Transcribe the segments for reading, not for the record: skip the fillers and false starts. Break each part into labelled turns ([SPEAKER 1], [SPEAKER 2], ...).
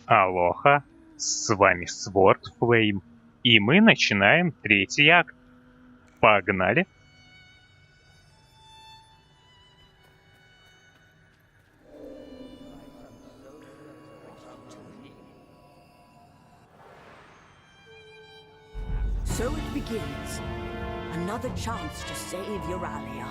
[SPEAKER 1] Алоха, с вами Sword Flame, и мы начинаем третий акт. Погнали!
[SPEAKER 2] So it begins. Another chance to save Euralia.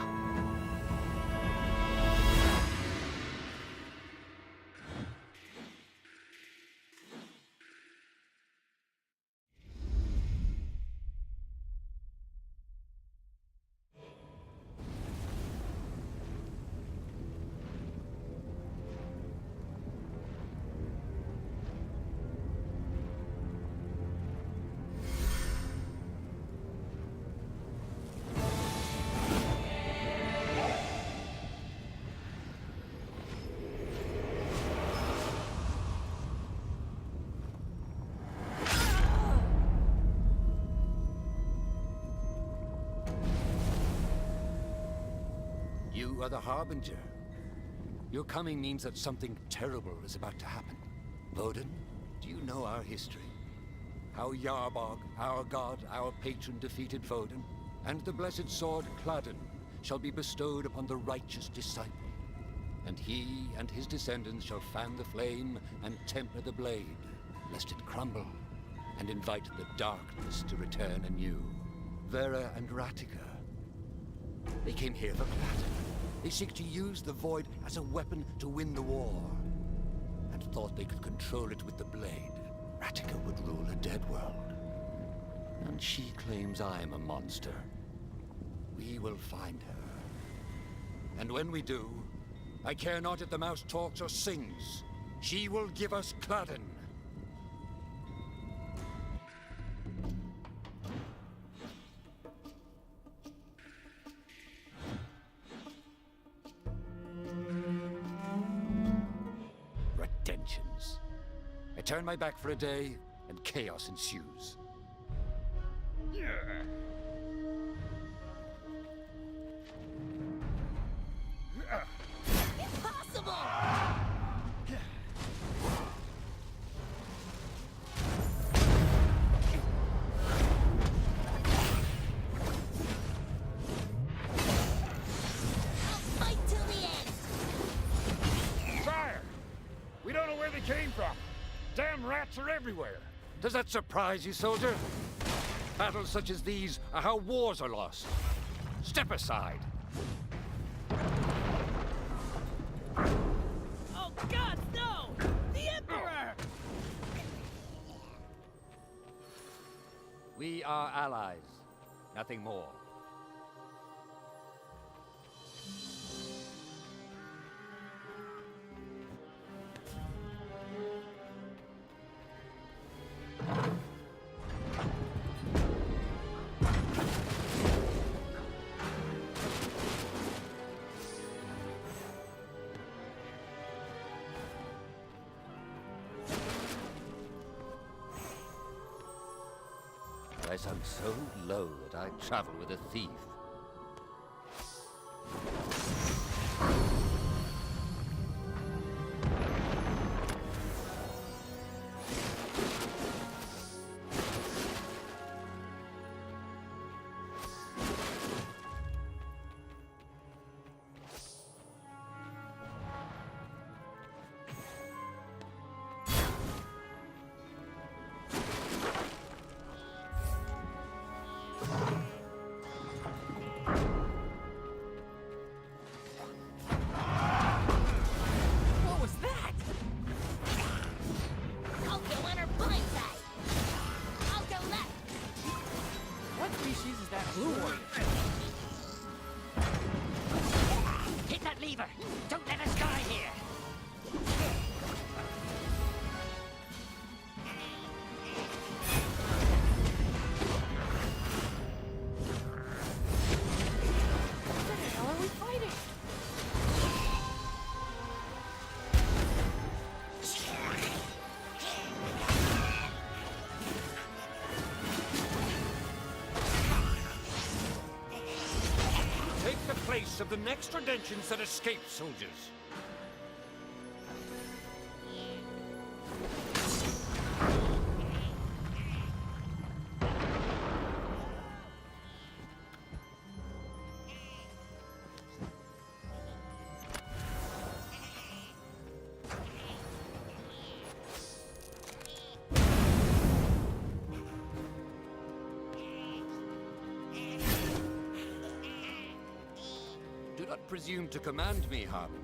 [SPEAKER 3] You are the Harbinger. Your coming means that something terrible is about to happen. Woden, do you know our history? How Yarbog, our god, our patron, defeated Woden, and the blessed sword Cladden shall be bestowed upon the righteous disciple. And he and his descendants shall fan the flame and temper the blade, lest it crumble, and invite the darkness to return anew. Vera and Ratika, they came here for Cladden. They seek to use the Void as a weapon to win the war, and thought they could control it with the blade. Ratika would rule a dead world, and she claims I'm a monster. We will find her, and when we do, I care not if the mouse talks or sings. She will give us Cladden. Retentions. I turn my back for a day, and chaos ensues.
[SPEAKER 2] Impossible! Fight till the end!
[SPEAKER 3] Sire! We don't know where they came from. Damn rats are everywhere. Does that surprise you, soldier? Battles such as these are how wars are lost. Step aside.
[SPEAKER 2] Oh God, no! The Emperor!
[SPEAKER 3] We are allies, nothing more. I sunk so low that I travel with a thief.
[SPEAKER 2] What was that? I'll go on her blind side. I'll go left.
[SPEAKER 4] What species is that blue warrior?
[SPEAKER 2] Hit that lever. Don't let us die here.
[SPEAKER 4] What the hell are we fighting?
[SPEAKER 3] Take the place of the next redemptions that escape, soldiers. not presume to command me, Harbinger.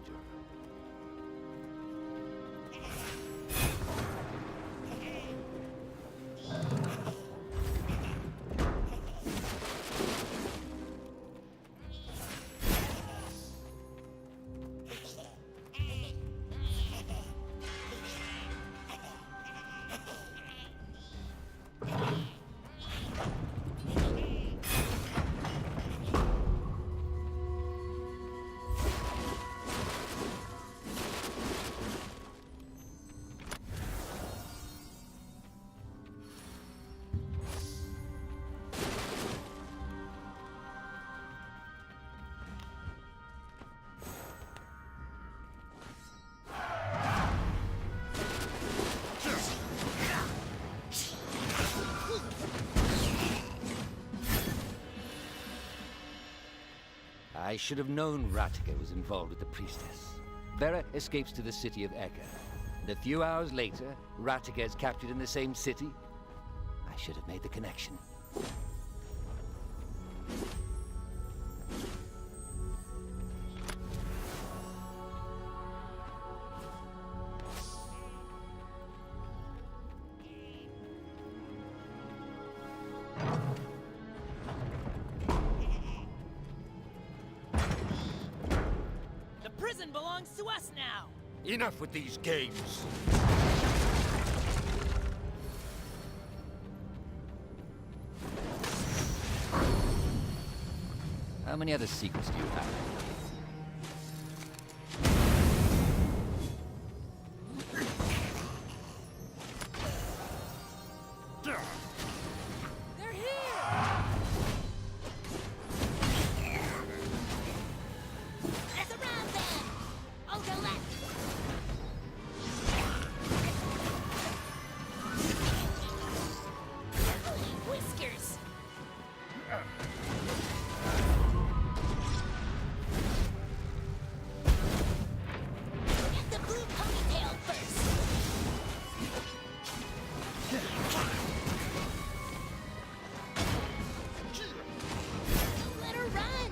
[SPEAKER 3] I should have known Ratika was involved with the priestess. Vera escapes to the city of Eka. And a few hours later, Ratika is captured in the same city. I should have made the connection.
[SPEAKER 4] Prison belongs to us now!
[SPEAKER 3] Enough with these games! How many other secrets do you have?
[SPEAKER 4] They're here!
[SPEAKER 5] Let's around them! I'll go left! Holy whiskers! Get the blue ponytail first! Don't let her run!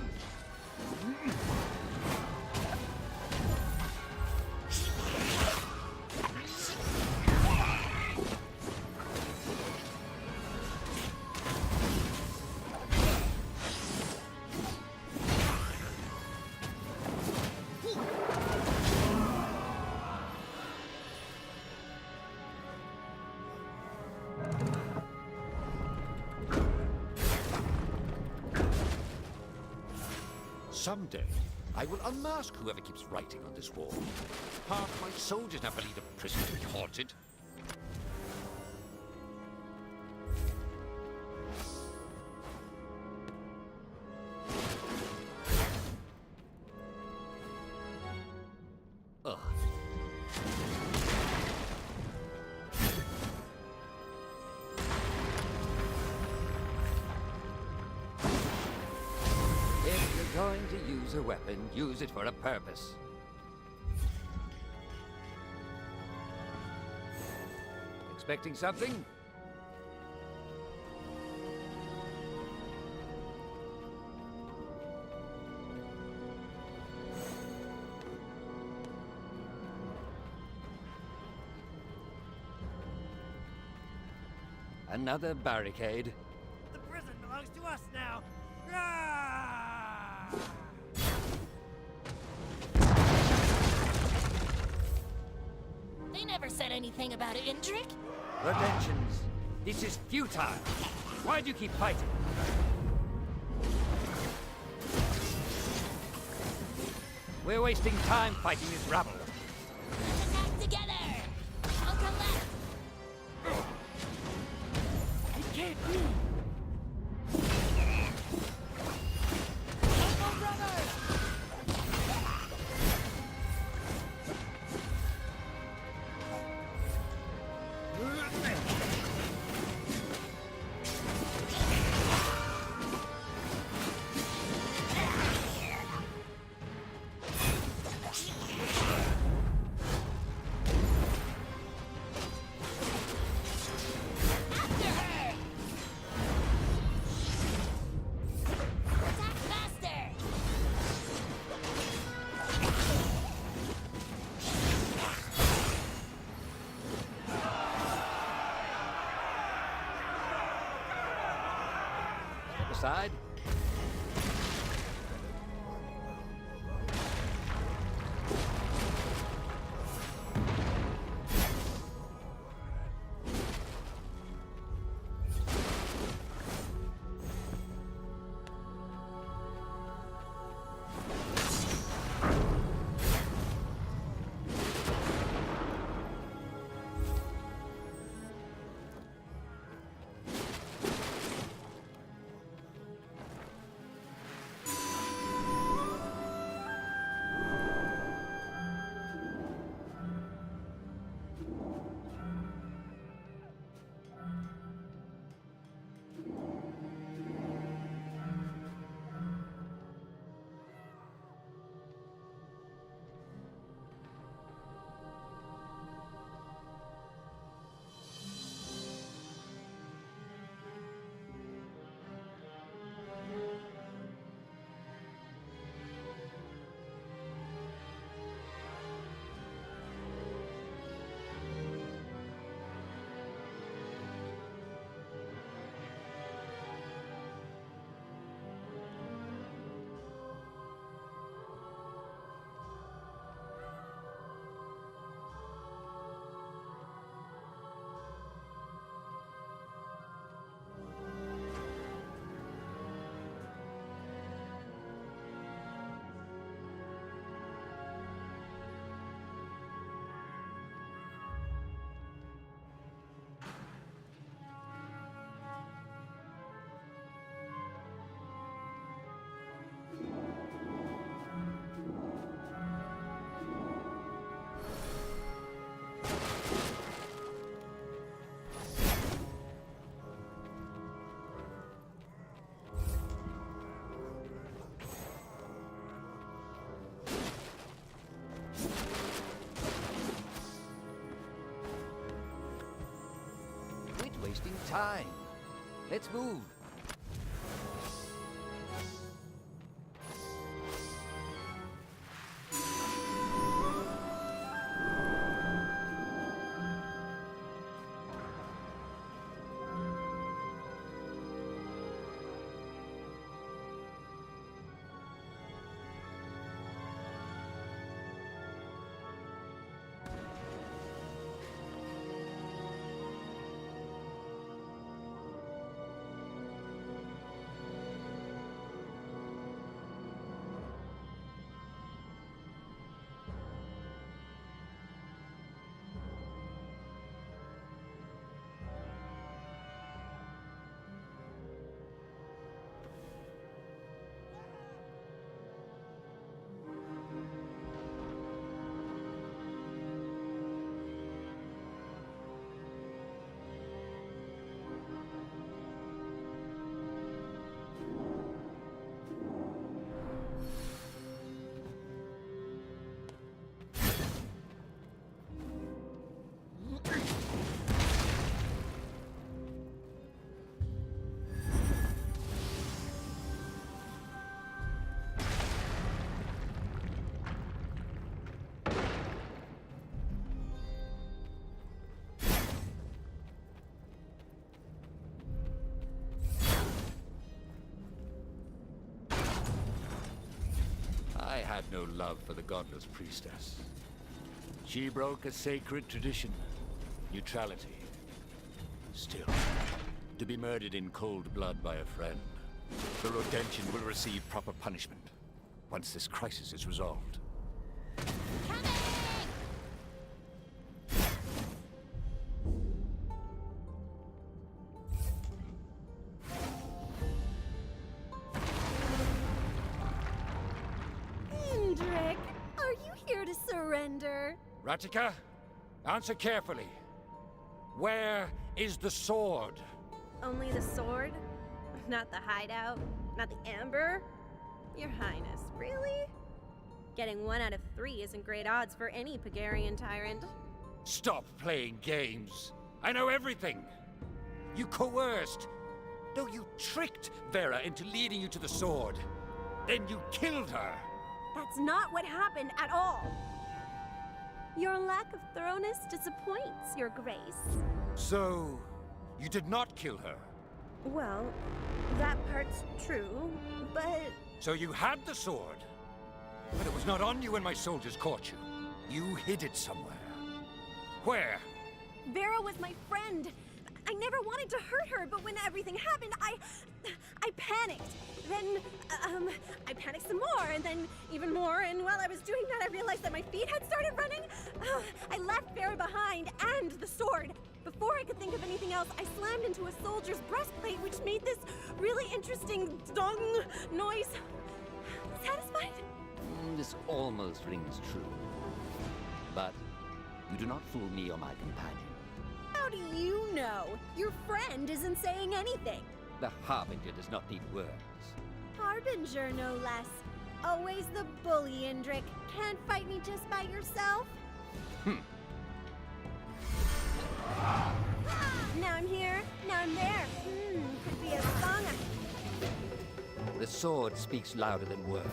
[SPEAKER 3] Someday, I will unmask whoever keeps writing on this wall. Half my soldiers now believe the prison to be haunted. Ugh. If you're going to use a weapon, use it for a purpose. Expecting something? Another barricade.
[SPEAKER 4] The prison belongs to us now!
[SPEAKER 5] They never said anything about it, Indrik.
[SPEAKER 3] Redemptions. This is futile. Why do you keep fighting? We're wasting time fighting this rabble.
[SPEAKER 5] Let's attack together! I'll come left!
[SPEAKER 4] It can't be! Come on, brother!
[SPEAKER 3] side? Wasting time. Let's move. I had no love for the godless priestess. She broke a sacred tradition, neutrality. Still, to be murdered in cold blood by a friend, the Rodentian will receive proper punishment once this crisis is resolved.
[SPEAKER 6] Indrac, are you here to surrender?
[SPEAKER 3] Ratika, answer carefully. Where is the sword?
[SPEAKER 6] Only the sword? Not the hideout? Not the amber? Your Highness, really? Getting 1 out of 3 isn't great odds for any Pagarian tyrant.
[SPEAKER 3] Stop playing games. I know everything. You coerced. No, you tricked Vera into leading you to the sword. Then you killed her.
[SPEAKER 6] That's not what happened at all. Your lack of thoroughness disappoints, Your Grace.
[SPEAKER 3] So, you did not kill her?
[SPEAKER 6] Well, that part's true, but...
[SPEAKER 3] So you had the sword, but it was not on you when my soldiers caught you. You hid it somewhere. Where?
[SPEAKER 6] Vera was my friend. I never wanted to hurt her, but when everything happened, I panicked. Then, I panicked some more, and then even more, and while I was doing that, I realized that my feet had started running. I left Vera behind, and the sword. Before I could think of anything else, I slammed into a soldier's breastplate, which made this really interesting dong noise. Satisfied?
[SPEAKER 3] This almost rings true. But you do not fool me or my companion.
[SPEAKER 6] How do you know? Your friend isn't saying anything.
[SPEAKER 3] The Harbinger does not need words.
[SPEAKER 6] Harbinger, no less. Always the bully, Indrik. Can't fight me just by yourself. Now I'm here, now I'm there. Could be a song.
[SPEAKER 3] The sword speaks louder than words.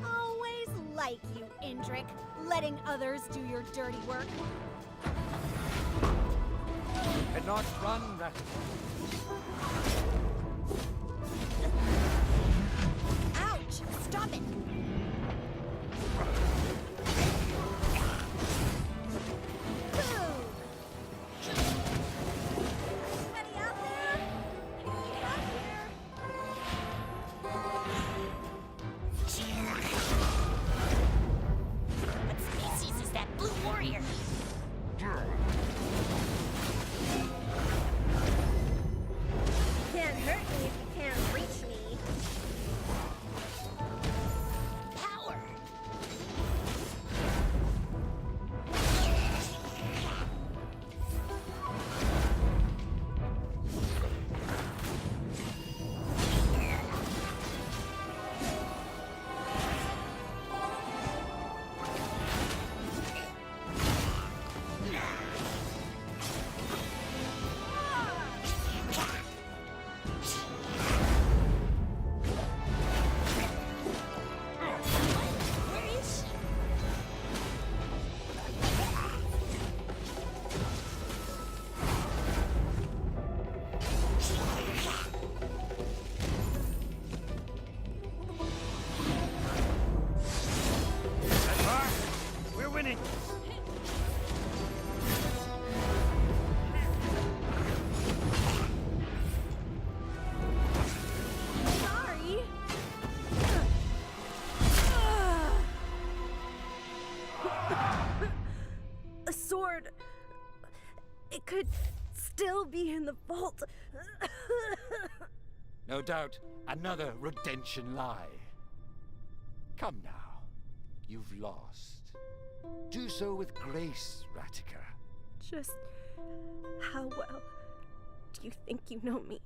[SPEAKER 6] Always like you, Indrik. Letting others do your dirty work.
[SPEAKER 3] Cannot run, Rat.
[SPEAKER 6] Ouch! Stop it! Boom! Anybody out there? Get out here!
[SPEAKER 5] What species is that blue warrior?
[SPEAKER 6] Can't hurt me if you can't reach me.
[SPEAKER 5] Power! Where is she?
[SPEAKER 3] That's far. We're winning.
[SPEAKER 6] Sorry. A sword. It could still be in the vault.
[SPEAKER 3] No doubt, another redemption lie. Come now. You've lost. Do so with grace, Ratika.
[SPEAKER 6] Just how well do you think you know me?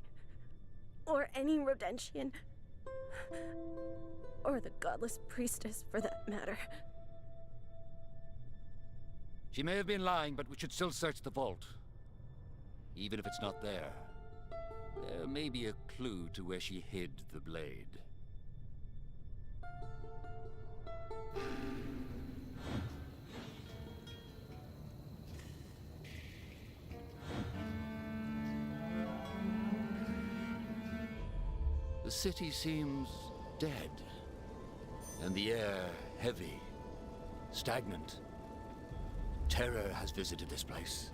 [SPEAKER 6] Or any Rodentian? Or the godless priestess, for that matter.
[SPEAKER 3] She may have been lying, but we should still search the vault. Even if it's not there, there may be a clue to where she hid the blade. The city seems dead, and the air heavy, stagnant. Terror has visited this place.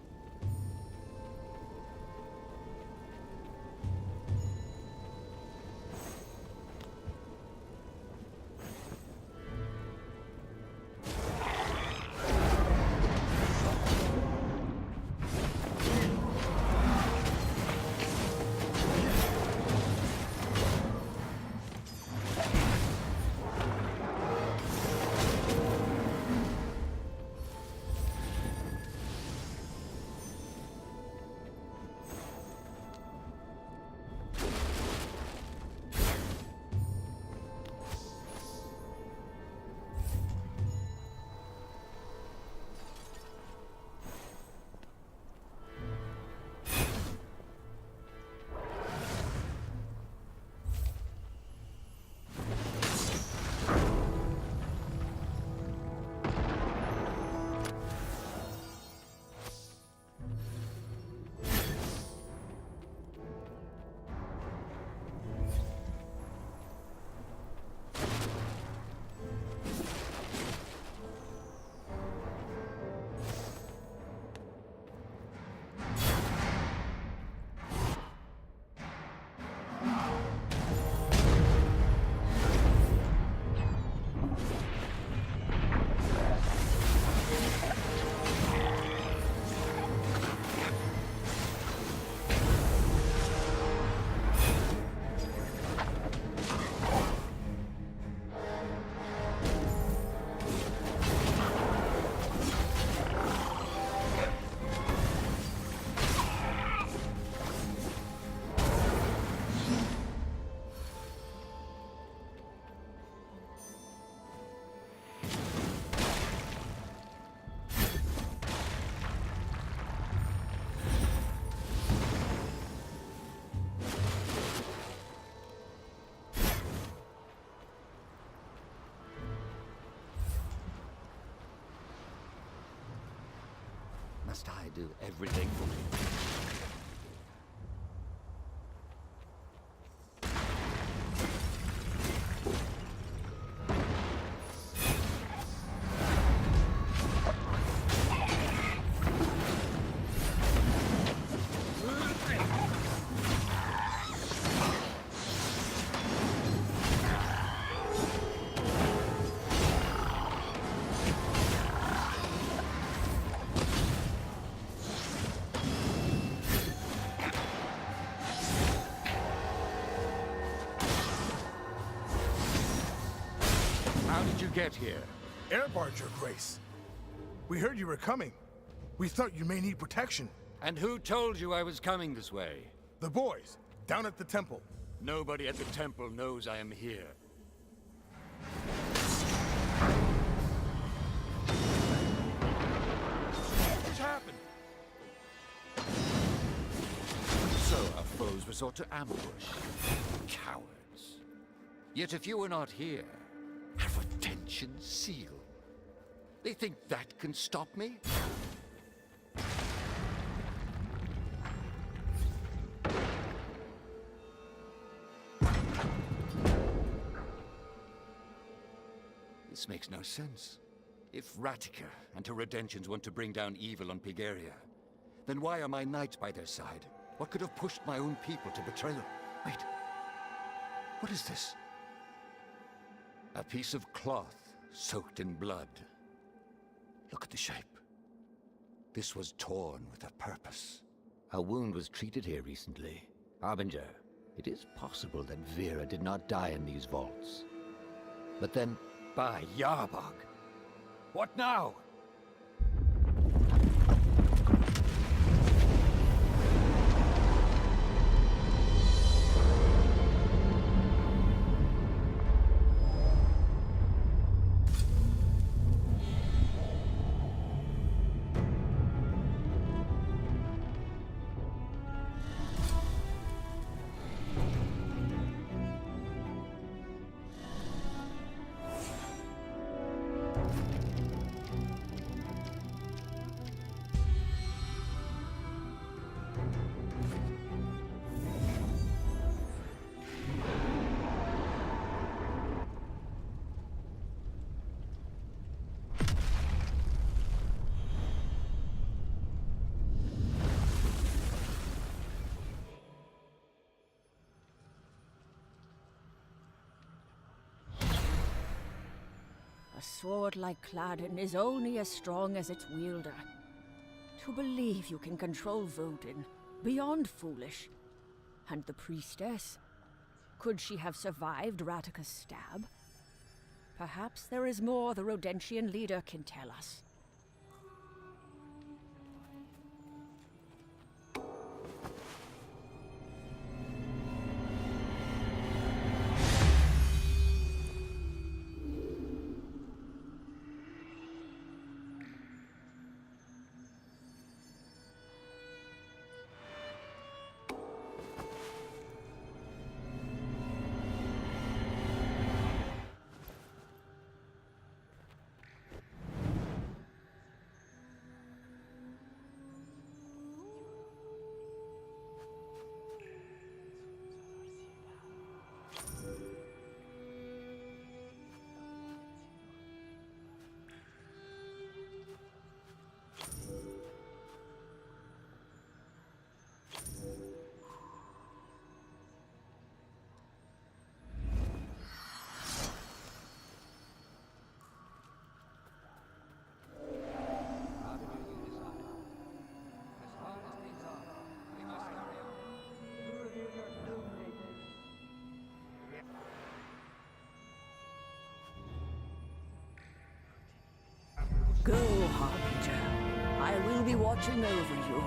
[SPEAKER 3] Must I do everything for you? How did you get here?
[SPEAKER 7] Air barge, Your Grace. We heard you were coming. We thought you may need protection.
[SPEAKER 3] And who told you I was coming this way?
[SPEAKER 7] The boys, down at the temple.
[SPEAKER 3] Nobody at the temple knows I am here.
[SPEAKER 7] What happened?
[SPEAKER 3] So our foes resort to ambush. Cowards. Yet if you were not here, our attention sealed. They think that can stop me? This makes no sense. If Ratica and her Redemptions want to bring down evil on Pigaria, then why are my knights by their side? What could have pushed my own people to betrayal? Wait. What is this? A piece of cloth soaked in blood. Look at the shape. This was torn with a purpose. A wound was treated here recently. Harbinger, it is possible that Vera did not die in these vaults. But then, by Yarbog, what now?
[SPEAKER 2] A sword like Cladden is only as strong as its wielder. To believe you can control Vodin, beyond foolish. And the priestess? Could she have survived Ratica's stab? Perhaps there is more the Rodentian leader can tell us. Go, Harbinger. I will be watching over you.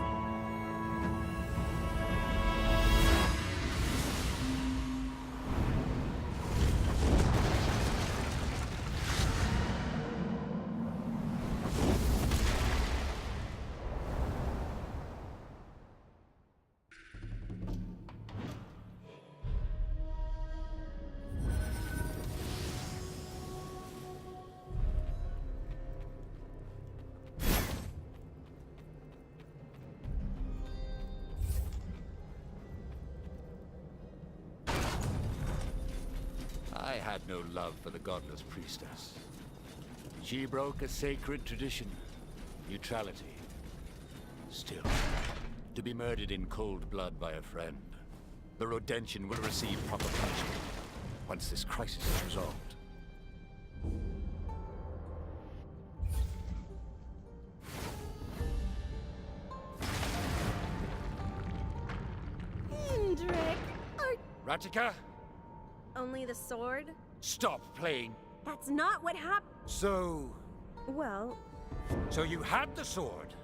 [SPEAKER 3] had no love for the godless priestess. She broke a sacred tradition, neutrality. Still, to be murdered in cold blood by a friend, the Rodentian will receive proper punishment once this crisis is resolved.
[SPEAKER 6] Indrac,
[SPEAKER 3] Ratika,
[SPEAKER 6] only the sword?
[SPEAKER 3] stop playing.
[SPEAKER 6] That's not what happened.
[SPEAKER 3] So
[SPEAKER 6] Well,
[SPEAKER 3] you had the sword.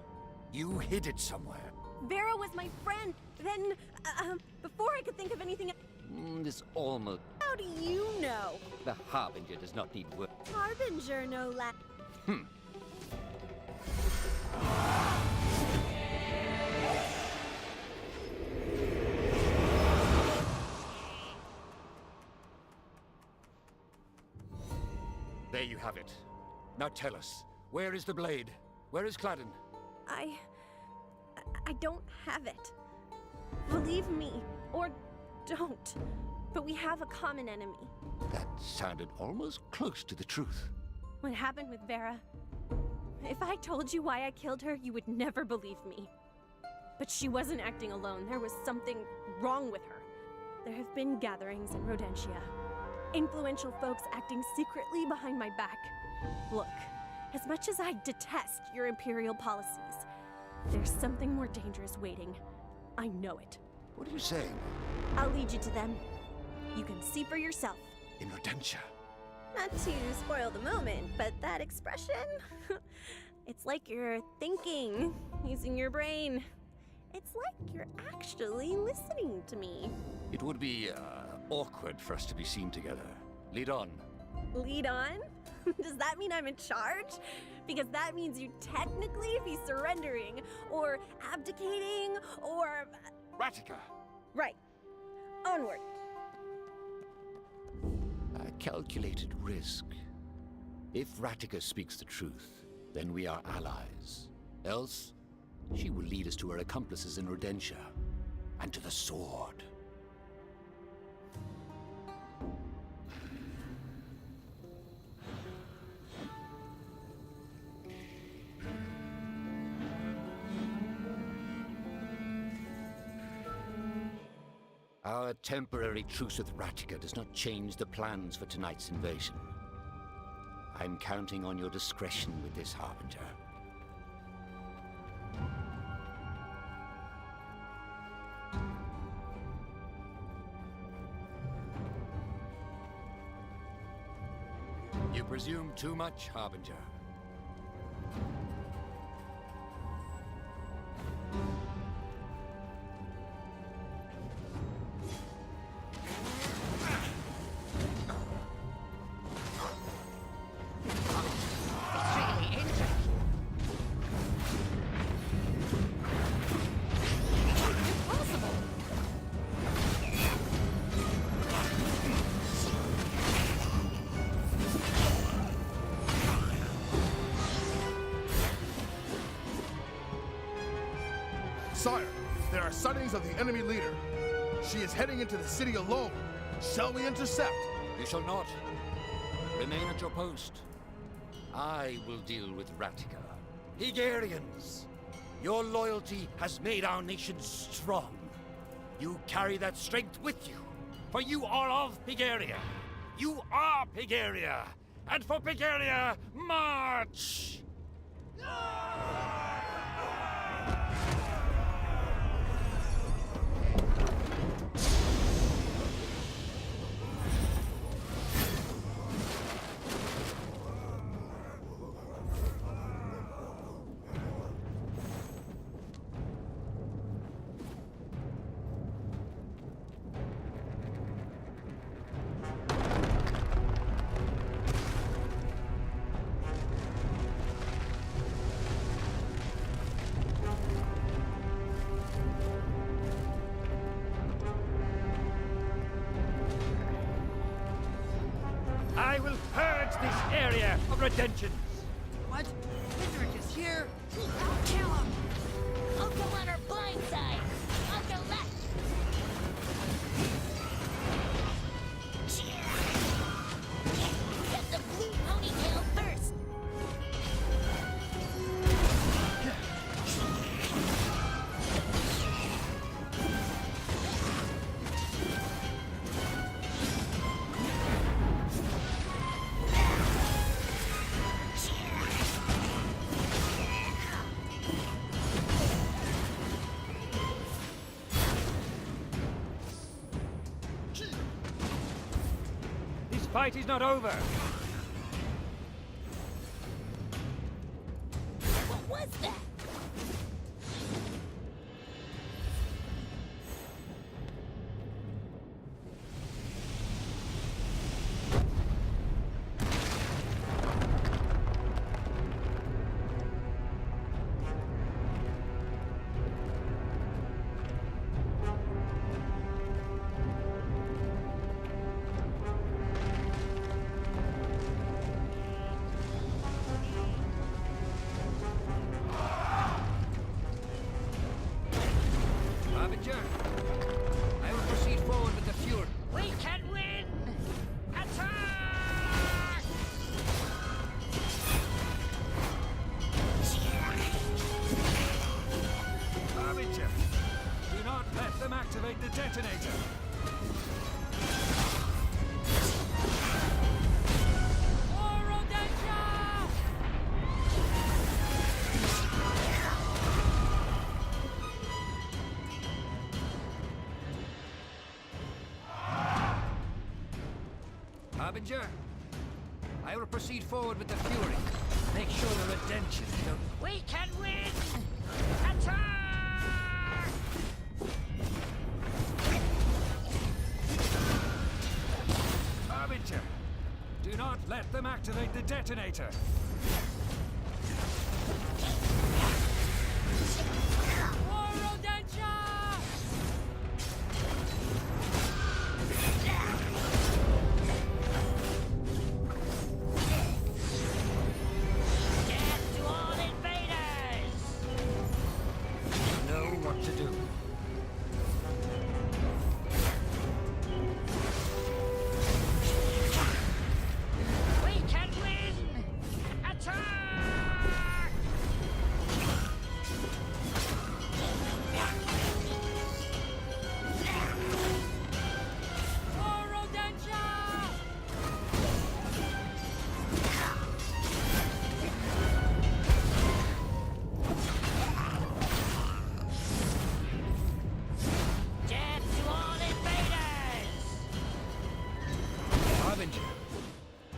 [SPEAKER 3] You hid it somewhere.
[SPEAKER 6] Vera was my friend. Then, before I could think of anything.
[SPEAKER 3] This almost...
[SPEAKER 6] How do you know?
[SPEAKER 3] The Harbinger does not need work.
[SPEAKER 6] Harbinger, no less.
[SPEAKER 3] There you have it. Now tell us, where is the blade? Where is Cladden?
[SPEAKER 6] I don't have it. Believe me, or don't. But we have a common enemy.
[SPEAKER 3] That sounded almost close to the truth.
[SPEAKER 6] What happened with Vera? If I told you why I killed her, you would never believe me. But she wasn't acting alone. There was something wrong with her. There have been gatherings in Rodentia. Influential folks acting secretly behind my back. Look, as much as I detest your imperial policies, there's something more dangerous waiting. I know it.
[SPEAKER 3] What are you saying?
[SPEAKER 6] I'll lead you to them. You can see for yourself.
[SPEAKER 3] In Rodentia?
[SPEAKER 6] Not to spoil the moment, but that expression? It's like you're thinking, using your brain. It's like you're actually listening to me.
[SPEAKER 3] It would be, awkward for us to be seen together. Lead on.
[SPEAKER 6] Lead on? Does that mean I'm in charge? Because that means you'd technically be surrendering, or abdicating, or...
[SPEAKER 3] Ratika!
[SPEAKER 6] Right. Onward.
[SPEAKER 3] A calculated risk. If Ratika speaks the truth, then we are allies. Else, she will lead us to her accomplices in Rodentia, and to the sword. Our temporary truce with Ratika does not change the plans for tonight's invasion. I'm counting on your discretion with this, Harbinger. You presume too much, Harbinger.
[SPEAKER 7] Sire, there are sightings of the enemy leader. She is heading into the city alone. Shall we intercept?
[SPEAKER 3] You shall not. Remain at your post. I will deal with Ratika. Hegarians, your loyalty has made our nation strong. You carry that strength with you, for you are of Hegaria. You are Hegaria, and for Hegaria, march! I will purge this area of Redemptions.
[SPEAKER 4] What? Indrac is here?
[SPEAKER 5] I'll kill him! I'll go on her blind side! I'll go left!
[SPEAKER 3] fight is not over.
[SPEAKER 5] What was that?
[SPEAKER 3] I will proceed forward with the fury.
[SPEAKER 4] We can win! Attack!
[SPEAKER 3] Harbinger, do not let them activate the detonator. Harbinger, I will proceed forward with the fury. Make sure the redemption don't...
[SPEAKER 4] We can win! Attack!
[SPEAKER 3] Harbinger, do not let them activate the detonator.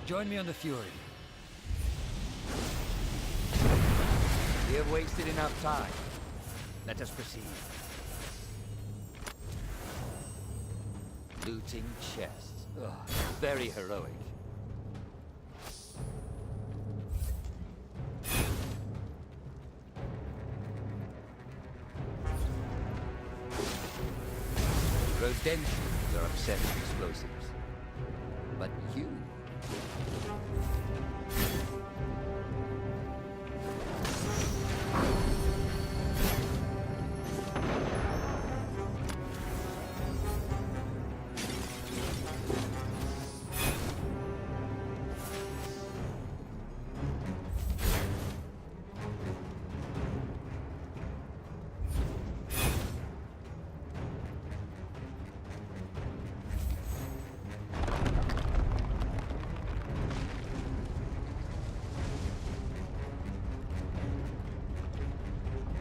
[SPEAKER 3] Join me on the Fury. We have wasted enough time. Let us proceed. Looting chests. Ugh, very heroic. Redemptions are upset with explosives. But you...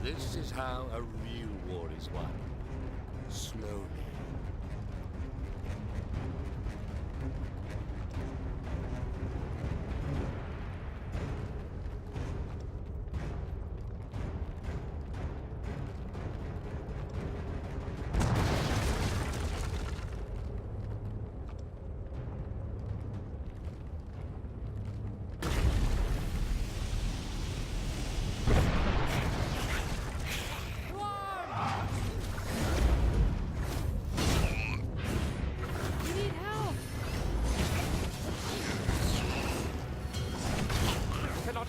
[SPEAKER 3] This is how a real war is won. Slowly.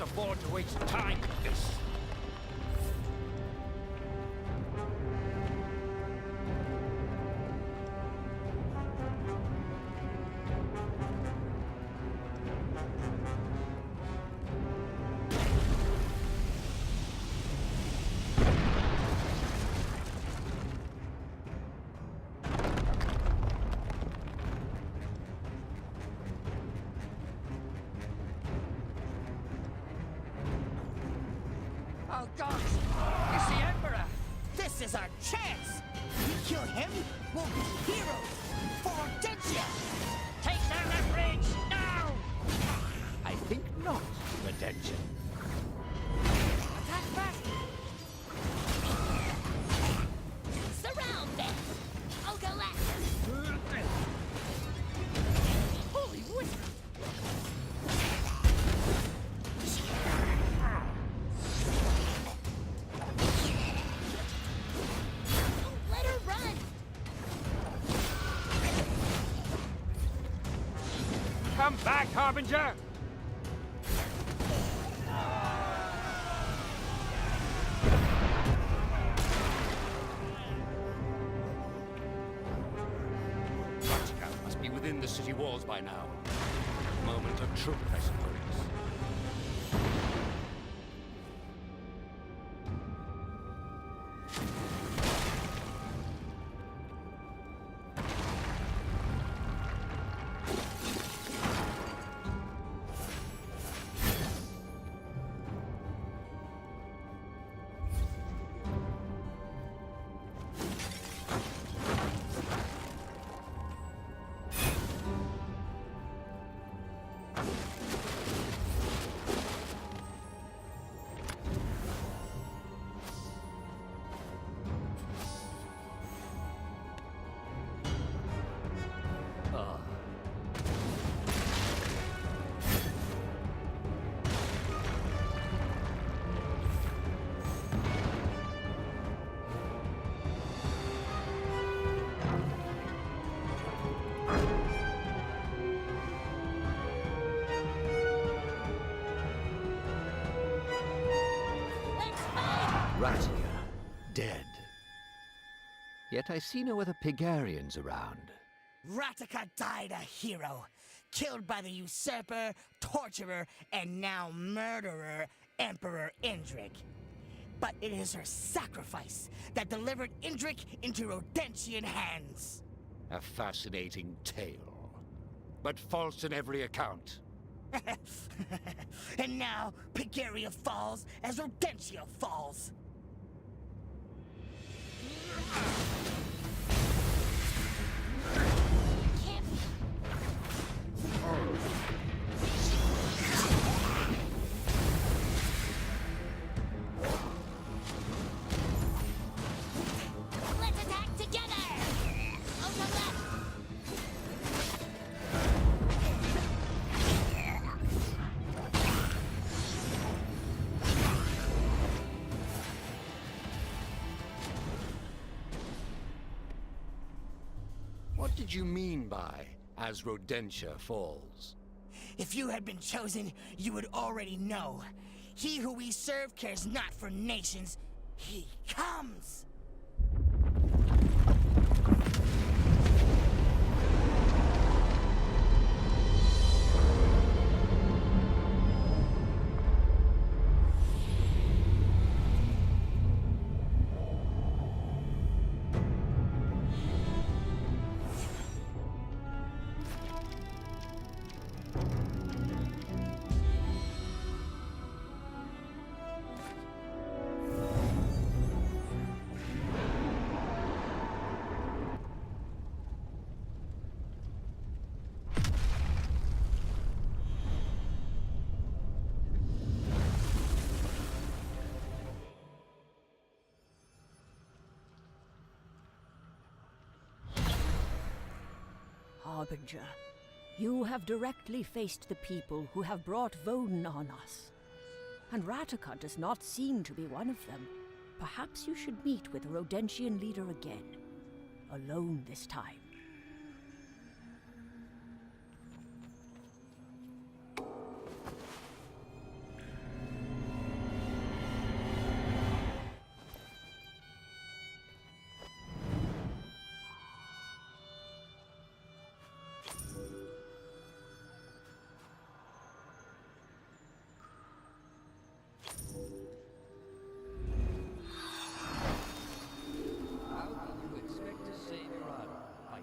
[SPEAKER 3] Afford to waste time with this.
[SPEAKER 4] Oh gosh! It's the Emperor! This is our chance! We kill him, we'll be heroes! For Audentia! Take down that bridge now!
[SPEAKER 3] I think not, Redemption.
[SPEAKER 4] Attack fast!
[SPEAKER 5] Surround them! I'll go left!
[SPEAKER 4] Holy wood!
[SPEAKER 5] Don't let her run!
[SPEAKER 3] Come back, Harbinger! Ratika must be within the city walls by now. Moment of truth, I suppose. Ratia, dead. Yet I see no other Pegarians around.
[SPEAKER 4] Ratika died a hero, killed by the usurper, torturer, and now murderer, Emperor Indrik. But it is her sacrifice that delivered Indrik into Rodentian hands.
[SPEAKER 3] A fascinating tale, but false in every account.
[SPEAKER 4] And now Pegaria falls as Rodentia falls.
[SPEAKER 5] Let's attack together! I'll go left!
[SPEAKER 3] What did you mean by as Rodentia falls?
[SPEAKER 4] If you had been chosen, you would already know. He who we serve cares not for nations. He comes!
[SPEAKER 2] Harbinger, you have directly faced the people who have brought Woden on us. And Ratika does not seem to be one of them. Perhaps you should meet with the Rodentian leader again. Alone this time.
[SPEAKER 3] How can you expect to save your honor by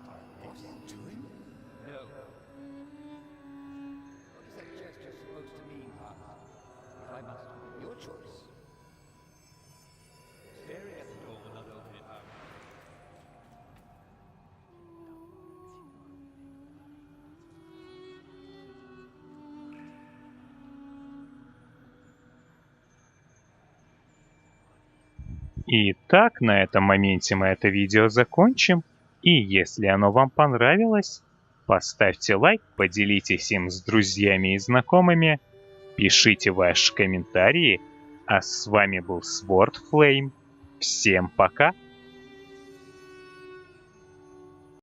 [SPEAKER 1] Итак, на этом моменте мы это видео закончим. И если оно вам понравилось, поставьте лайк, поделитесь им с друзьями и знакомыми, пишите ваши комментарии. А с вами был Sword Flame. Всем пока!